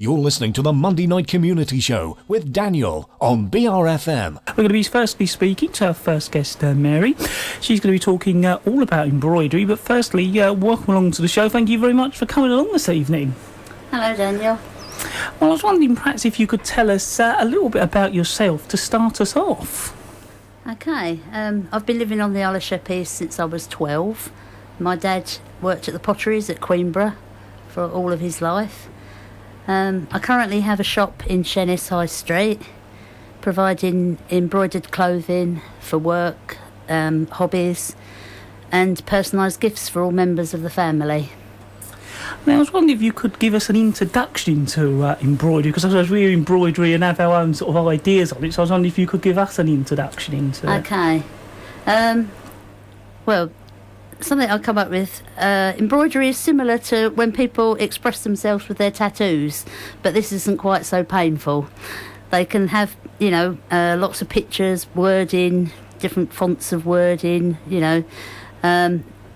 You're listening to the Monday Night Community Show with Daniel on BRFM. We're going to be firstly speaking to our first guest, Mary. She's going to be talking all about embroidery, but firstly, welcome along to the show. Thank you very much for coming along this evening. Hello, Daniel. Well, I was wondering perhaps if you could tell us a little bit about yourself to start us off. Okay, I've been living on the Isle of Sheppey since I was 12. My dad worked at the potteries at Queenborough for all of his life. I currently have a shop in Shennis High Street, providing embroidered clothing for work, hobbies, and personalised gifts for all members of the family. Now, I was wondering if you could give us an introduction to embroidery, because I suppose we're embroidery and have our own sort of ideas on it, so I was wondering if you could give us an introduction into it. Okay. Well, something I come up with, embroidery is similar to when people express themselves with their tattoos, but this isn't quite so painful. They can have, lots of pictures, wording, different fonts of wording, it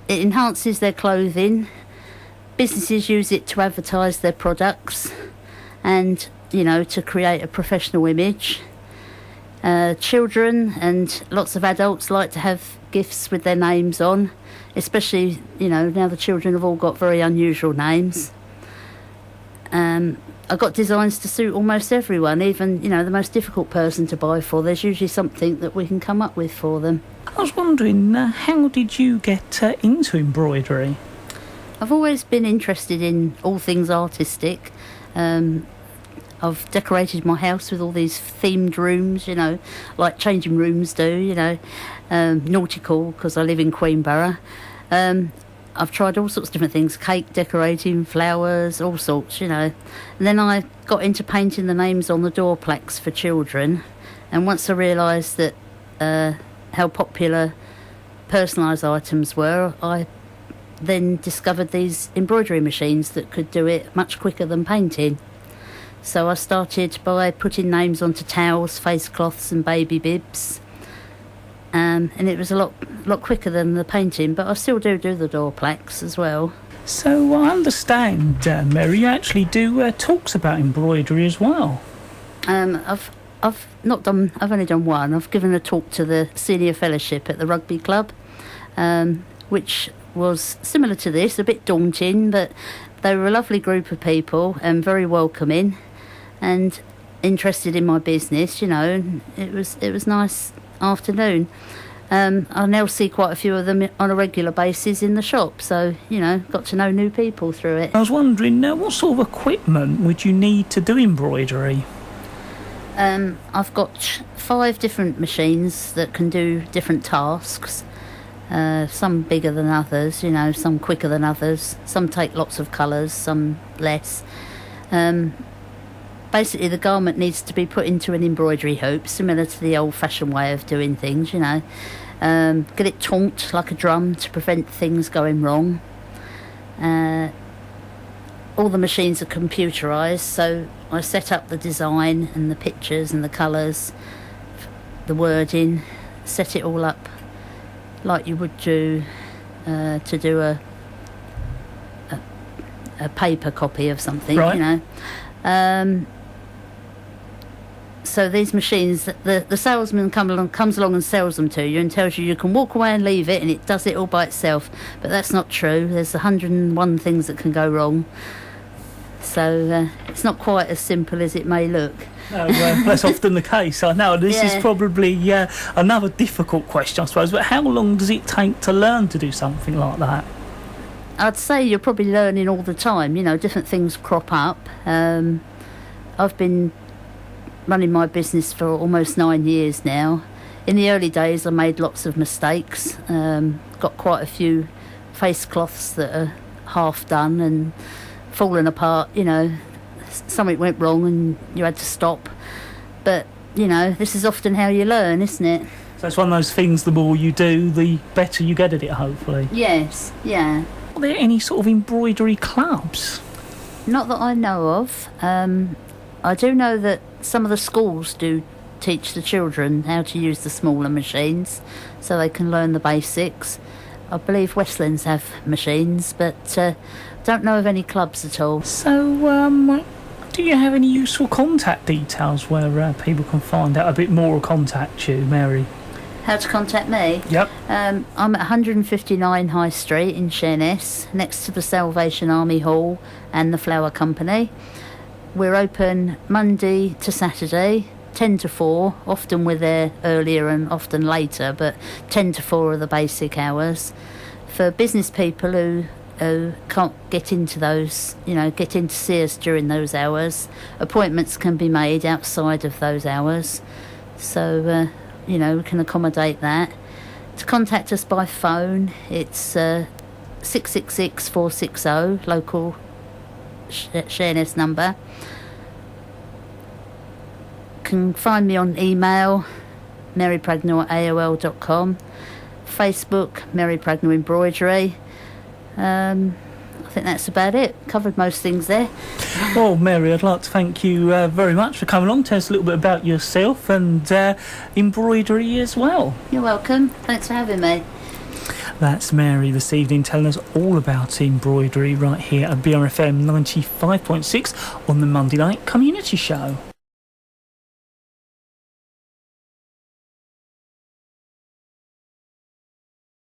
enhances their clothing. Businesses use it to advertise their products and, to create a professional image. Children and lots of adults like to have gifts with their names on, especially, now the children have all got very unusual names. I've got designs to suit almost everyone, even, the most difficult person to buy for. There's usually something that we can come up with for them. I was wondering, how did you get into embroidery? I've always been interested in all things artistic. I've decorated my house with all these themed rooms, like changing rooms do, nautical, because I live in Queenborough. I've tried all sorts of different things, cake decorating, flowers, all sorts, And then I got into painting the names on the door plaques for children. And once I realised that how popular personalised items were, I then discovered these embroidery machines that could do it much quicker than painting. So I started by putting names onto towels, face cloths and baby bibs. And it was a lot quicker than the painting, but I still do the door plaques as well. So I understand, Mary, you actually do talks about embroidery as well. I've only done one. I've given a talk to the senior fellowship at the rugby club, which was similar to this, a bit daunting, but they were a lovely group of people and very welcoming and interested in my business, It was a nice afternoon. I now see quite a few of them on a regular basis in the shop, so, got to know new people through it. I was wondering, what sort of equipment would you need to do embroidery? I've got 5 different machines that can do different tasks. Some bigger than others, some quicker than others. Some take lots of colours, some less. Basically, the garment needs to be put into an embroidery hoop, similar to the old-fashioned way of doing things, Get it taunt like a drum to prevent things going wrong. All the machines are computerised, so I set up the design and the pictures and the colours, the wording, set it all up like you would do to do a paper copy of something, right. So these machines, the salesman comes along and sells them to you and tells you can walk away and leave it and it does it all by itself. But that's not true. There's 101 things that can go wrong. So it's not quite as simple as it may look. No, that's often the case. I know this is probably another difficult question, I suppose, but how long does it take to learn to do something like that? I'd say you're probably learning all the time. Different things crop up. I've been running my business for almost 9 years now. In the early days, I made lots of mistakes. Got quite a few face cloths that are half done and fallen apart, something went wrong and you had to stop. But, this is often how you learn, isn't it? So it's one of those things, the more you do, the better you get at it, hopefully. Yes, yeah. Are there any sort of embroidery clubs? Not that I know of. I do know that some of the schools do teach the children how to use the smaller machines so they can learn the basics. I believe Westlands have machines, but don't know of any clubs at all. So Do you have any useful contact details where people can find out a bit more or contact you, Mary? How to contact me? Yep. I'm at 159 High Street in Sheerness, next to the Salvation Army Hall and the Flower Company. We're open Monday to Saturday, 10 to 4. Often we're there earlier and often later, but 10 to 4 are the basic hours. For business people who can't get into those, get in to see us during those hours, appointments can be made outside of those hours. So, we can accommodate that. To contact us by phone, it's 666 460, local Sheerness number. Can find me on email, marypragnell@aol.com, Facebook, Mary Pragnell Embroidery. I think that's about it. Covered most things there. Well, Mary, I'd like to thank you very much for coming on. Tell us a little bit about yourself and embroidery as well. You're welcome. Thanks for having me. That's Mary this evening telling us all about embroidery right here at BRFM 95.6 on the Monday Night Community Show.